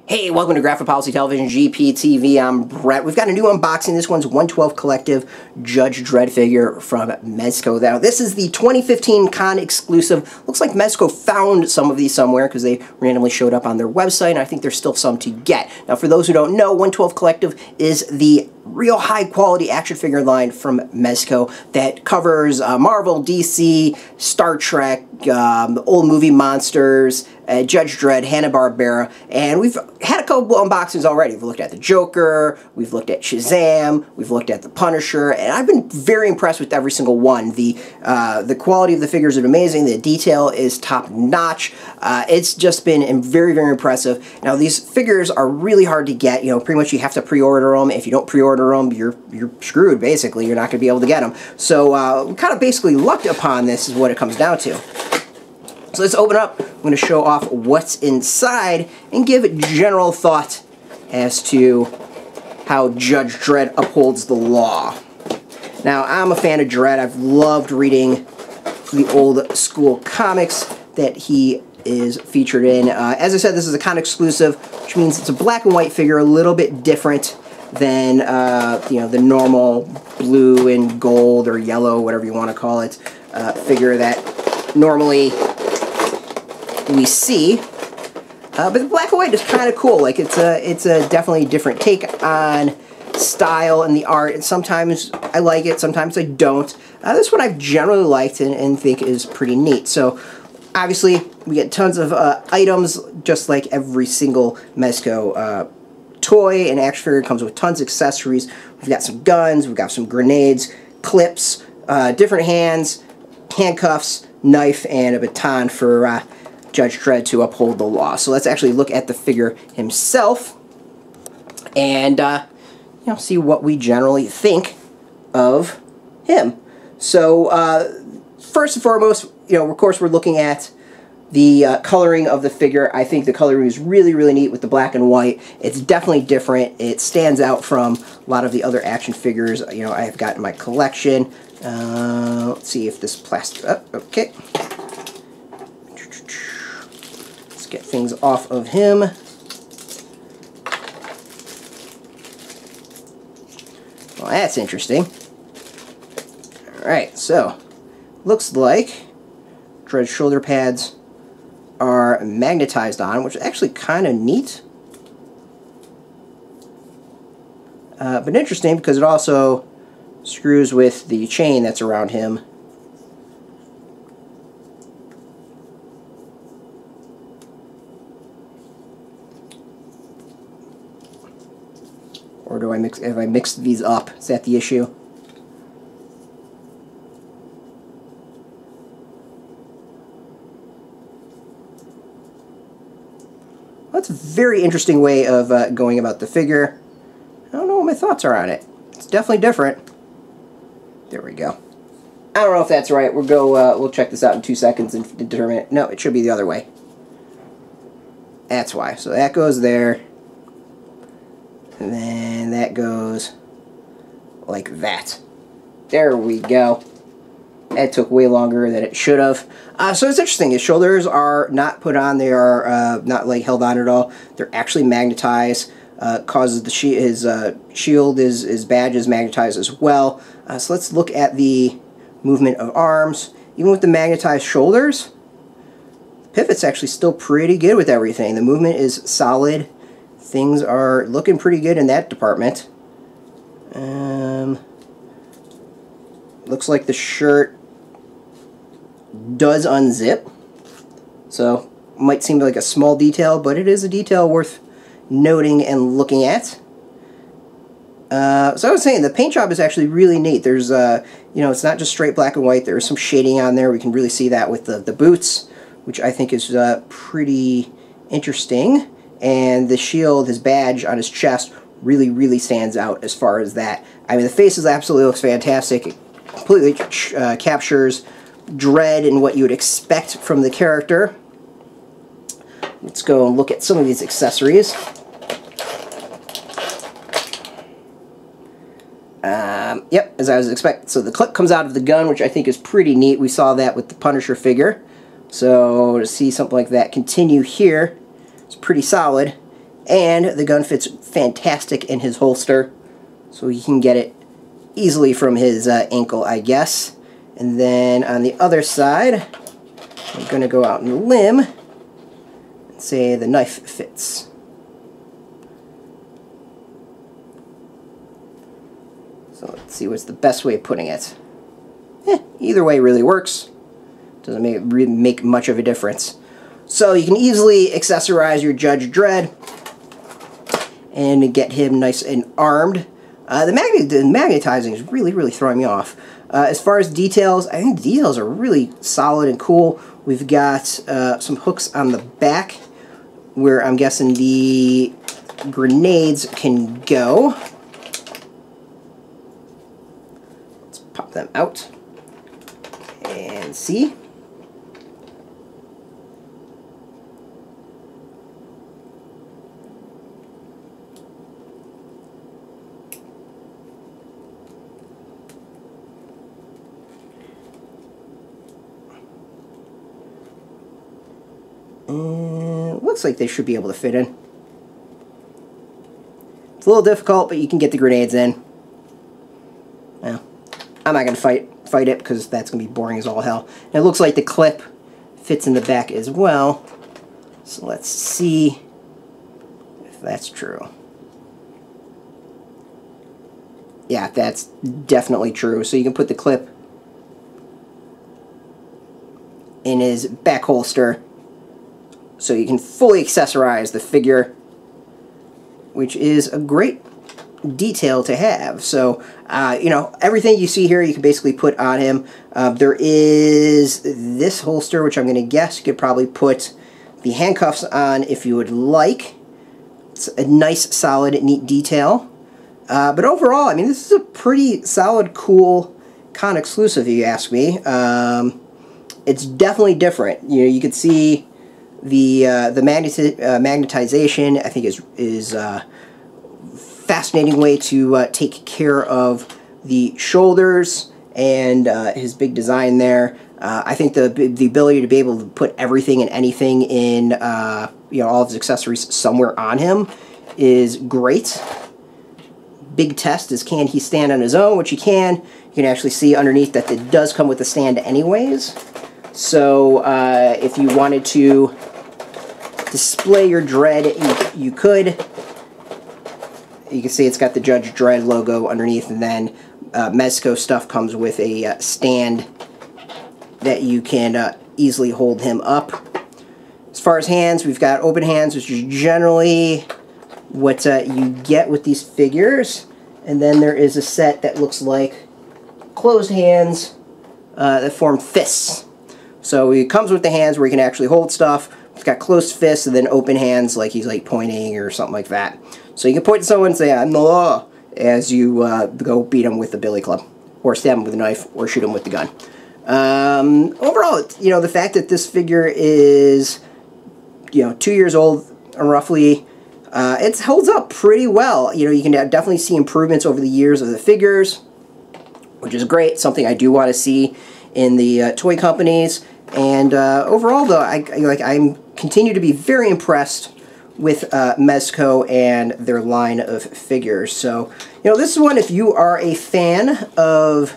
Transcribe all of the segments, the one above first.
Hey, welcome to Graphic Policy Television, GPTV. I'm Brett. We've got a new unboxing. This one's 112 Collective Judge Dredd figure from Mezco. Now, this is the 2015 con exclusive. Looks like Mezco found some of these somewhere because they randomly showed up on their website, and I think there's still some to get. Now, for those who don't know, 112 Collective is the real high-quality action figure line from Mezco that covers Marvel, DC, Star Trek, the old movie monsters, Judge Dredd, Hanna-Barbera, and we've had a couple unboxings already. We've looked at the Joker, we've looked at Shazam, we've looked at the Punisher, and I've been very impressed with every single one. The quality of the figures is amazing, the detail is top-notch. It's just been very, very impressive. Now, these figures are really hard to get. You know, pretty much you have to pre-order them. If you don't pre-order them, you're screwed, basically. You're not going to be able to get them. So, we kind of basically lucked upon this is what it comes down to. So let's open up. I'm going to show off what's inside and give a general thought as to how Judge Dredd upholds the law. Now, I'm a fan of Dredd. I've loved reading the old school comics that he is featured in. As I said, this is a con exclusive, which means it's a black and white figure, a little bit different than you know, the normal blue and gold or yellow, whatever you want to call it, figure that normally we see. But the black and white is kind of cool. Like, it's a definitely different take on style and the art, and sometimes I like it, sometimes I don't. This one I've generally liked and think is pretty neat. So obviously we get tons of items, just like every single Mezco toy and action figure. Comes with tons of accessories. We've got some guns, we've got some grenades, clips, different hands, handcuffs, knife, and a baton for Judge Dredd to uphold the law. So let's actually look at the figure himself and you know, see what we generally think of him. So first and foremost, you know, of course, we're looking at the coloring of the figure. I think the coloring is really, really neat with the black and white. It's definitely different. It stands out from a lot of the other action figures, you know, I have got in my collection. Let's see if this plastic... Oh, okay. Let's get things off of him. Well, that's interesting. Alright, so looks like Dredd's shoulder pads are magnetized on, which is actually kind of neat. But interesting because it also screws with the chain that's around him. Or do I mix? Have I mixed these up? Is that the issue? That's a very interesting way of going about the figure. I don't know what my thoughts are on it. It's definitely different. There we go. I don't know if that's right. We'll check this out in 2 seconds and determine it. No, it should be the other way. That's why. So that goes there. And then that goes like that. There we go. That took way longer than it should have. So it's interesting. His shoulders are not put on. They are not like held on at all. They're actually magnetized. Causes the his shield, his badge is magnetized as well. So let's look at the movement of arms. Even with the magnetized shoulders, the pivot's actually still pretty good with everything. The movement is solid. Things are looking pretty good in that department. Looks like the shirt does unzip. So, might seem like a small detail, but it is a detail worth noting and looking at. So I was saying, the paint job is actually really neat. There's, you know, it's not just straight black and white. There's some shading on there. We can really see that with the boots, which I think is pretty interesting. And the shield, his badge on his chest, really, really stands out as far as that. I mean, the face absolutely looks fantastic. It completely captures Dredd and what you would expect from the character. Let's go and look at some of these accessories. Yep, as I was expecting. So the clip comes out of the gun, which I think is pretty neat. We saw that with the Punisher figure. So to see something like that continue here, it's pretty solid. And the gun fits fantastic in his holster, so he can get it easily from his ankle, I guess. And then on the other side, I'm going to go out on a limb and say the knife fits. So let's see what's the best way of putting it. Either way really works. Doesn't make much of a difference. So you can easily accessorize your Judge Dredd and get him nice and armed. The magnetizing is really throwing me off. As far as details, I think the details are really solid and cool. We've got some hooks on the back where I'm guessing the grenades can go. Let's pop them out and see. And looks like they should be able to fit in. It's a little difficult, but you can get the grenades in. Well, I'm not going to fight it because that's going to be boring as all hell. And it looks like the clip fits in the back as well. So let's see if that's true. Yeah, that's definitely true. So you can put the clip in his back holster, so you can fully accessorize the figure, which is a great detail to have. So, you know, everything you see here you can basically put on him. There is this holster, which I'm going to guess you could probably put the handcuffs on if you would like. It's a nice, solid, neat detail. But overall, I mean, this is a pretty solid, cool con exclusive, if you ask me. It's definitely different. You know, you could see the magnetization, I think, is a fascinating way to take care of the shoulders and his big design there. I think the ability to be able to put everything and anything in, you know, all of his accessories somewhere on him is great. Big test is, can he stand on his own, which he can. You can actually see underneath that it does come with a stand anyways. So if you wanted to display your Dredd, you could. You can see it's got the Judge Dredd logo underneath, and then Mezco stuff comes with a stand that you can easily hold him up. As far as hands, we've got open hands, which is generally what you get with these figures. And then there is a set that looks like closed hands that form fists. So it comes with the hands where you can actually hold stuff. It's got closed fists and then open hands like he's like pointing or something like that. So you can point to someone and say, "I'm the law," as you go beat him with the billy club, or stab him with a knife, or shoot him with the gun. Overall, you know, the fact that this figure is, you know, 2 years old, roughly, it holds up pretty well. You know, you can definitely see improvements over the years of the figures, which is great. Something I do want to see in the toy companies. And overall, though, I continue to be very impressed with Mezco and their line of figures. So, you know, this is one, if you are a fan of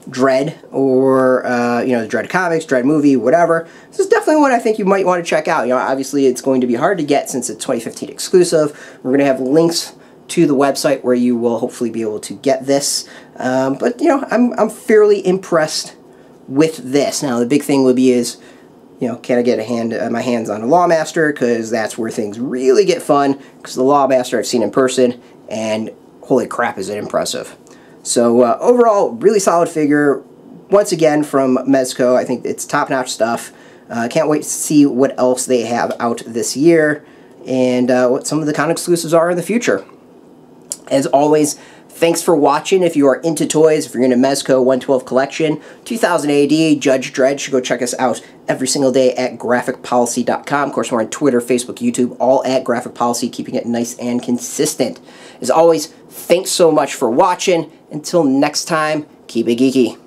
Dredd, or you know, the Dredd comics, Dredd movie, whatever, this is definitely one I think you might want to check out. You know, obviously it's going to be hard to get since it's 2015 exclusive. We're going to have links to the website where you will hopefully be able to get this. But you know, I'm fairly impressed with this. Now the big thing will be is, you know, can I get my hands on a Lawmaster, because that's where things really get fun, because the Lawmaster I've seen in person, and holy crap is it impressive. So overall, really solid figure. Once again, from Mezco. I think it's top-notch stuff. Can't wait to see what else they have out this year, and what some of the con exclusives are in the future. As always, thanks for watching. If you are into toys, if you're into Mezco 112 collection, 2000 AD, Judge Dredd, should go check us out every single day at graphicpolicy.com. Of course, we're on Twitter, Facebook, YouTube, all at Graphic Policy, keeping it nice and consistent. As always, thanks so much for watching. Until next time, keep it geeky.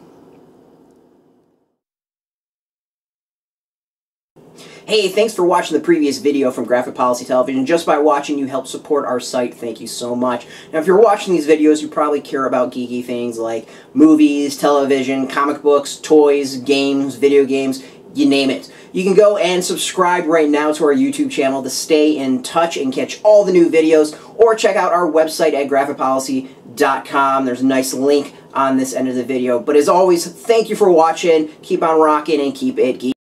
Hey, thanks for watching the previous video from Graphic Policy Television. Just by watching, you help support our site. Thank you so much. Now, if you're watching these videos, you probably care about geeky things like movies, television, comic books, toys, games, video games, you name it. You can go and subscribe right now to our YouTube channel to stay in touch and catch all the new videos, or check out our website at graphicpolicy.com. There's a nice link on this end of the video. But as always, thank you for watching. Keep on rocking and keep it geeky.